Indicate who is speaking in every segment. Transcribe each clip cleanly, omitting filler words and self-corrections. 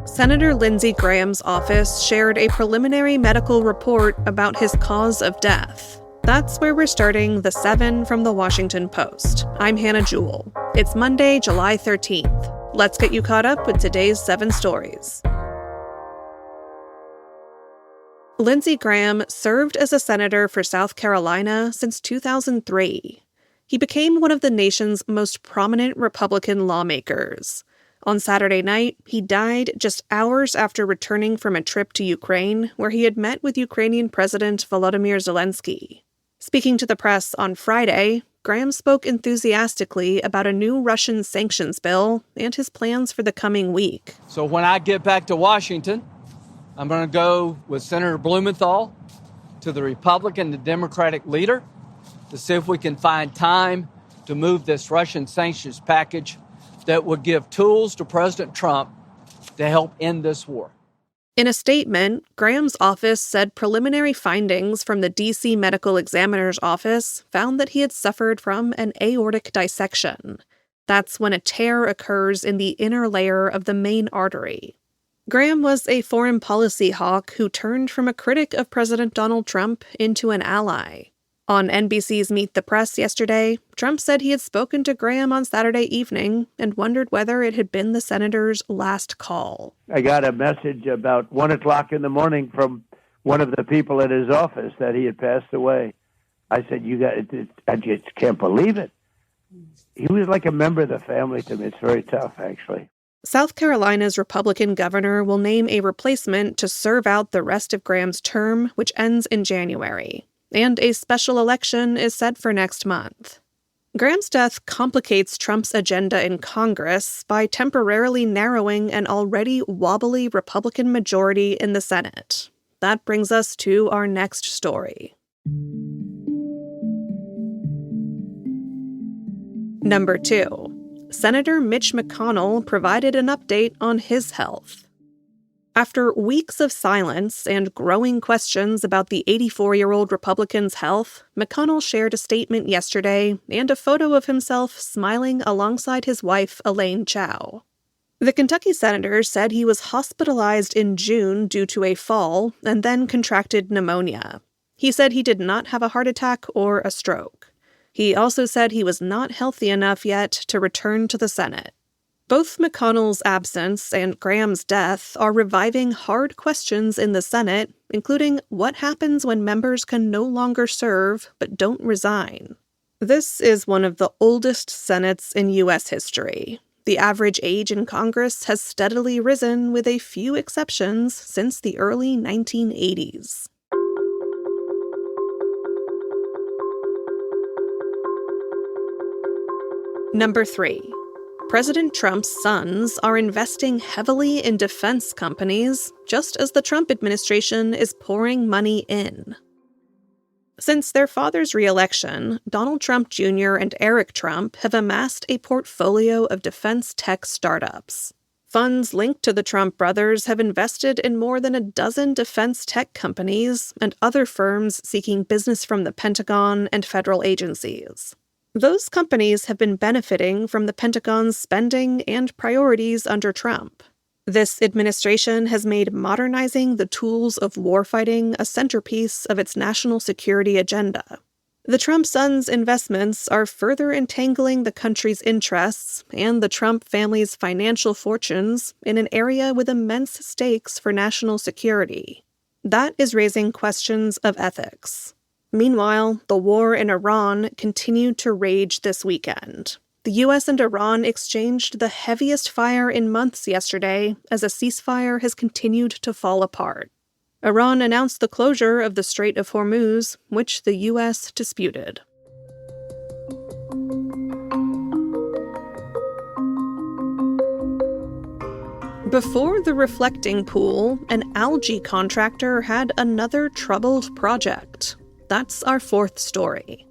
Speaker 1: Senator Lindsey Graham's office shared a preliminary medical report about his cause of death. That's where we're starting the 7 from the Washington Post. I'm Hannah Jewell. It's Monday, July 13th. Let's get you caught up with today's 7 stories. Lindsey Graham served as a senator for South Carolina since 2003. He became one of the nation's most prominent Republican lawmakers. On Saturday night, he died just hours after returning from a trip to Ukraine, where he had met with Ukrainian President Volodymyr Zelensky. Speaking to the press on Friday, Graham spoke enthusiastically about a new Russian sanctions bill and his plans for the coming week.
Speaker 2: So when I get back to Washington, I'm going to go with Senator Blumenthal to the Republican and Democratic leader to see if we can find time to move this Russian sanctions package that would give tools to President Trump to help end this war.
Speaker 1: In a statement, Graham's office said preliminary findings from the D.C. Medical Examiner's Office found that he had suffered from an aortic dissection. That's when a tear occurs in the inner layer of the main artery. Graham was a foreign policy hawk who turned from a critic of President Donald Trump into an ally. On NBC's Meet the Press yesterday, Trump said he had spoken to Graham on Saturday evening and wondered whether it had been the senator's last call.
Speaker 3: I got a message about 1 o'clock in the morning from one of the people at his office that he had passed away. I said, I just can't believe it. He was like a member of the family to me. It's very tough, actually.
Speaker 1: South Carolina's Republican governor will name a replacement to serve out the rest of Graham's term, which ends in January. And a special election is set for next month. Graham's death complicates Trump's agenda in Congress by temporarily narrowing an already wobbly Republican majority in the Senate. That brings us to our next story. Number 2. Senator Mitch McConnell provided an update on his health. After weeks of silence and growing questions about the 84-year-old Republican's health, McConnell shared a statement yesterday and a photo of himself smiling alongside his wife, Elaine Chao. The Kentucky senator said he was hospitalized in June due to a fall and then contracted pneumonia. He said he did not have a heart attack or a stroke. He also said he was not healthy enough yet to return to the Senate. Both McConnell's absence and Graham's death are reviving hard questions in the Senate, including what happens when members can no longer serve but don't resign. This is one of the oldest Senates in U.S. history. The average age in Congress has steadily risen with a few exceptions since the early 1980s. Number 3. President Trump's sons are investing heavily in defense companies, just as the Trump administration is pouring money in. Since their father's re-election, Donald Trump Jr. and Eric Trump have amassed a portfolio of defense tech startups. Funds linked to the Trump brothers have invested in more than a dozen defense tech companies and other firms seeking business from the Pentagon and federal agencies. Those companies have been benefiting from the Pentagon's spending and priorities under Trump. This administration has made modernizing the tools of warfighting a centerpiece of its national security agenda. The Trump sons' investments are further entangling the country's interests and the Trump family's financial fortunes in an area with immense stakes for national security. That is raising questions of ethics. Meanwhile, the war in Iran continued to rage this weekend. The U.S. and Iran exchanged the heaviest fire in months yesterday as a ceasefire has continued to fall apart. Iran announced the closure of the Strait of Hormuz, which the U.S. disputed. Before the reflecting pool, an algae contractor had another troubled project. That's our 4th story.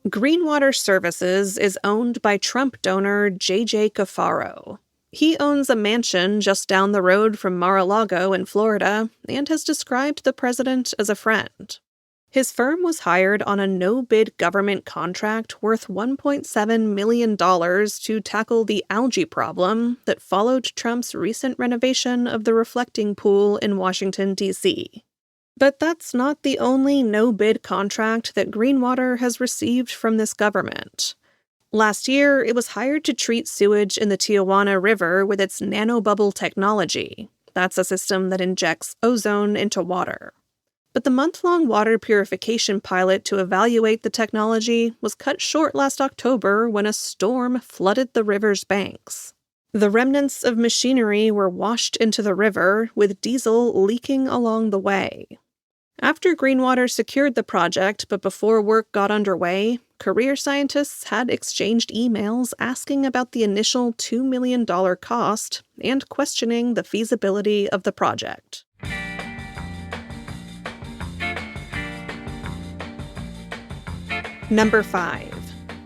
Speaker 1: Greenwater Services is owned by Trump donor J.J. Cafaro. He owns a mansion just down the road from Mar-a-Lago in Florida and has described the president as a friend. His firm was hired on a no-bid government contract worth $1.7 million to tackle the algae problem that followed Trump's recent renovation of the reflecting pool in Washington, D.C. But that's not the only no-bid contract that Greenwater has received from this government. Last year, it was hired to treat sewage in the Tijuana River with its nanobubble technology. That's a system that injects ozone into water. But the month-long water purification pilot to evaluate the technology was cut short last October when a storm flooded the river's banks. The remnants of machinery were washed into the river, with diesel leaking along the way. After Greenwater secured the project, but before work got underway, career scientists had exchanged emails asking about the initial $2 million cost and questioning the feasibility of the project. Number 5.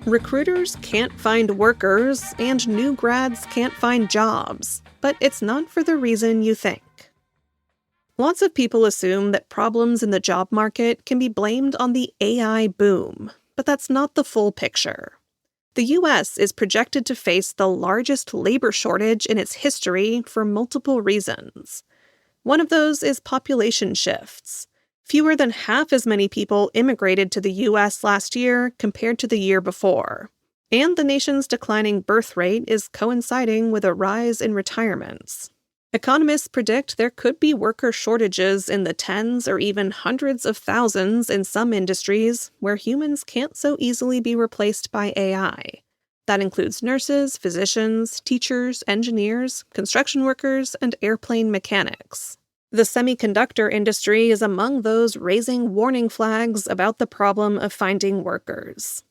Speaker 1: Recruiters can't find workers and new grads can't find jobs, but it's not for the reason you think. Lots of people assume that problems in the job market can be blamed on the AI boom, but that's not the full picture. The U.S. is projected to face the largest labor shortage in its history for multiple reasons. One of those is population shifts. Fewer than half as many people immigrated to the U.S. last year compared to the year before. And the nation's declining birth rate is coinciding with a rise in retirements. Economists predict there could be worker shortages in the tens or even hundreds of thousands in some industries where humans can't so easily be replaced by AI. That includes nurses, physicians, teachers, engineers, construction workers, and airplane mechanics. The semiconductor industry is among those raising warning flags about the problem of finding workers.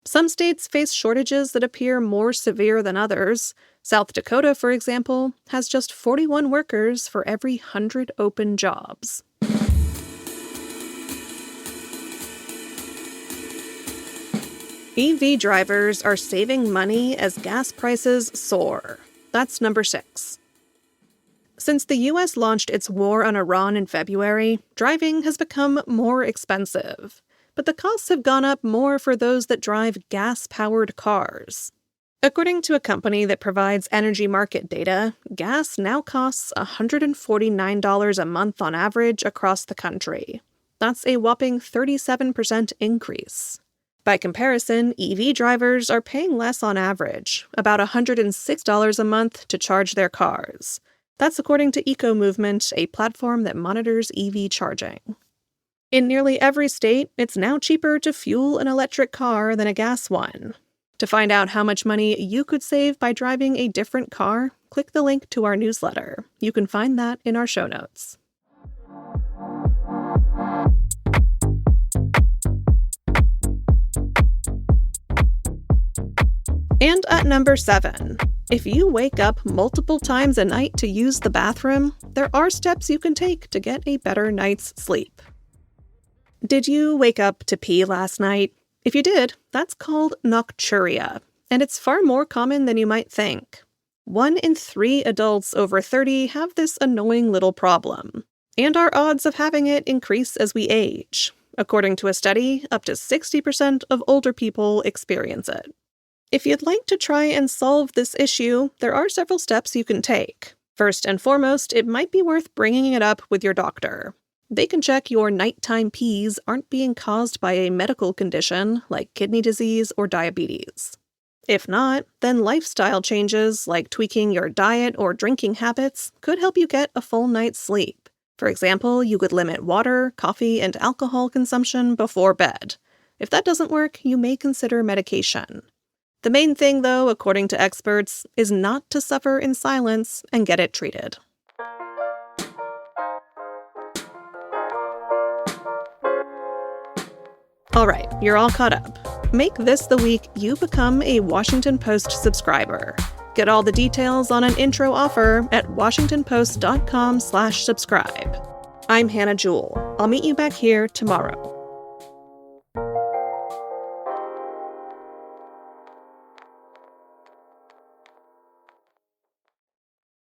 Speaker 1: Some states face shortages that appear more severe than others. South Dakota, for example, has just 41 workers for every 100 open jobs. EV drivers are saving money as gas prices soar. That's number 6. Since the U.S. launched its war on Iran in February, driving has become more expensive. But the costs have gone up more for those that drive gas-powered cars. According to a company that provides energy market data, gas now costs $149 a month on average across the country. That's a whopping 37% increase. By comparison, EV drivers are paying less on average, about $106 a month to charge their cars. That's according to Eco Movement, a platform that monitors EV charging. In nearly every state, it's now cheaper to fuel an electric car than a gas one. To find out how much money you could save by driving a different car, click the link to our newsletter. You can find that in our show notes. And at number 7, if you wake up multiple times a night to use the bathroom, there are steps you can take to get a better night's sleep. Did you wake up to pee last night? If you did, that's called nocturia, and it's far more common than you might think. 1 in 3 adults over 30 have this annoying little problem, and our odds of having it increase as we age. According to a study, up to 60% of older people experience it. If you'd like to try and solve this issue, there are several steps you can take. First and foremost, it might be worth bringing it up with your doctor. They can check your nighttime pees aren't being caused by a medical condition like kidney disease or diabetes. If not, then lifestyle changes like tweaking your diet or drinking habits could help you get a full night's sleep. For example, you could limit water, coffee, and alcohol consumption before bed. If that doesn't work, you may consider medication. The main thing, though, according to experts, is not to suffer in silence and get it treated. All right, you're all caught up. Make this the week you become a Washington Post subscriber. Get all the details on an intro offer at washingtonpost.com/subscribe. I'm Hannah Jewell. I'll meet you back here tomorrow.